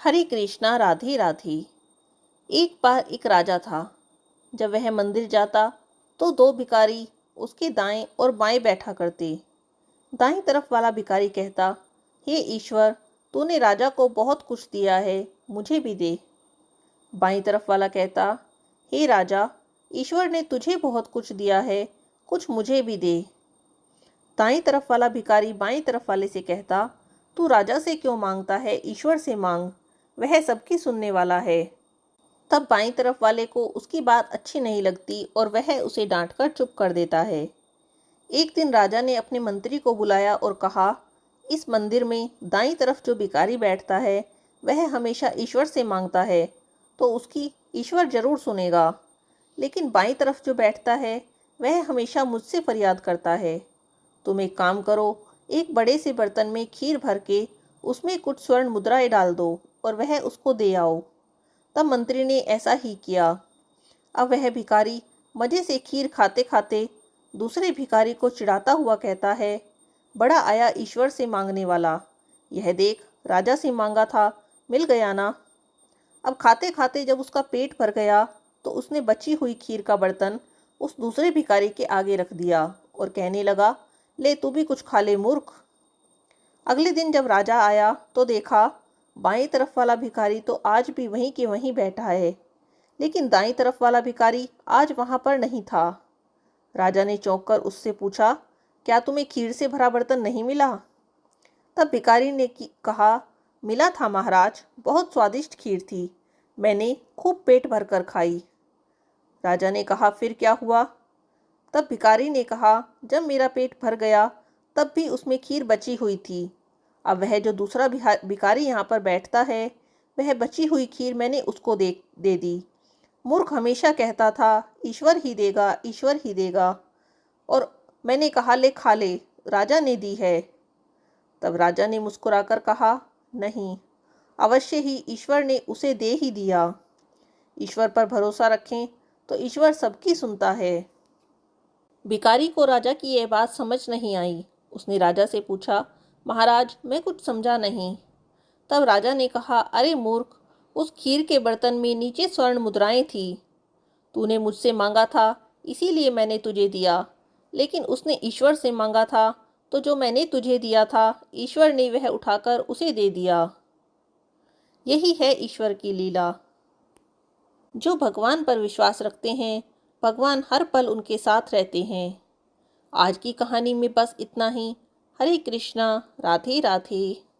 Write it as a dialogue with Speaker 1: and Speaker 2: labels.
Speaker 1: हरे कृष्णा राधे राधे। एक बार एक राजा था। जब वह मंदिर जाता तो दो भिखारी उसके दाएं और बाएं बैठा करते। दाईं तरफ वाला भिखारी कहता, हे ईश्वर, तूने राजा को बहुत कुछ दिया है, मुझे भी दे। बाईं तरफ वाला कहता, हे राजा, ईश्वर ने तुझे बहुत कुछ दिया है, कुछ मुझे भी दे। दाईं तरफ वाला भिखारी बाईं तरफ वाले से कहता, तू राजा से क्यों मांगता है, ईश्वर से मांग, वह सबकी सुनने वाला है। तब बाईं तरफ वाले को उसकी बात अच्छी नहीं लगती और वह उसे डांटकर चुप कर देता है। एक दिन राजा ने अपने मंत्री को बुलाया और कहा, इस मंदिर में दाईं तरफ जो भिखारी बैठता है वह हमेशा ईश्वर से मांगता है, तो उसकी ईश्वर जरूर सुनेगा। लेकिन बाईं तरफ जो बैठता है वह हमेशा मुझसे फरियाद करता है। तुम एक काम करो, एक बड़े से बर्तन में खीर भर के उसमें कुछ स्वर्ण मुद्राएं डाल दो और वह उसको दे आओ। तब मंत्री ने ऐसा ही किया। अब वह भिखारी मजे से खीर खाते खाते दूसरे भिखारी को चिढ़ाता हुआ कहता है, बड़ा आया ईश्वर से मांगने वाला, यह देख राजा से मांगा था, मिल गया ना। अब खाते खाते जब उसका पेट भर गया तो उसने बची हुई खीर का बर्तन उस दूसरे भिखारी के आगे रख दिया और कहने लगा, ले तू भी कुछ खा ले मूर्ख। अगले दिन जब राजा आया तो देखा बाईं तरफ वाला भिखारी तो आज भी वहीं के वहीं बैठा है, लेकिन दाईं तरफ वाला भिखारी आज वहां पर नहीं था। राजा ने चौंक कर उससे पूछा, क्या तुम्हें खीर से भरा बर्तन नहीं मिला? तब भिखारी ने कहा, मिला था महाराज, बहुत स्वादिष्ट खीर थी, मैंने खूब पेट भर कर खाई। राजा ने कहा, फिर क्या हुआ? तब भिखारी ने कहा, जब मेरा पेट भर गया तब भी उसमें खीर बची हुई थी। अब वह जो दूसरा भिखारी यहाँ पर बैठता है वह बची हुई खीर मैंने उसको दे दी। मूर्ख हमेशा कहता था ईश्वर ही देगा, ईश्वर ही देगा, और मैंने कहा ले खा ले, राजा ने दी है। तब राजा ने मुस्कुराकर कहा, नहीं, अवश्य ही ईश्वर ने उसे दे ही दिया। ईश्वर पर भरोसा रखें तो ईश्वर सबकी सुनता है। भिखारी को राजा की यह बात समझ नहीं आई। उसने राजा से पूछा, महाराज, मैं कुछ समझा नहीं। तब राजा ने कहा, अरे मूर्ख, उस खीर के बर्तन में नीचे स्वर्ण मुद्राएं थी। तूने मुझसे मांगा था इसीलिए मैंने तुझे दिया, लेकिन उसने ईश्वर से मांगा था तो जो मैंने तुझे दिया था ईश्वर ने वह उठाकर उसे दे दिया। यही है ईश्वर की लीला। जो भगवान पर विश्वास रखते हैं भगवान हर पल उनके साथ रहते हैं। आज की कहानी में बस इतना ही। हरे कृष्णा, राधे राधे।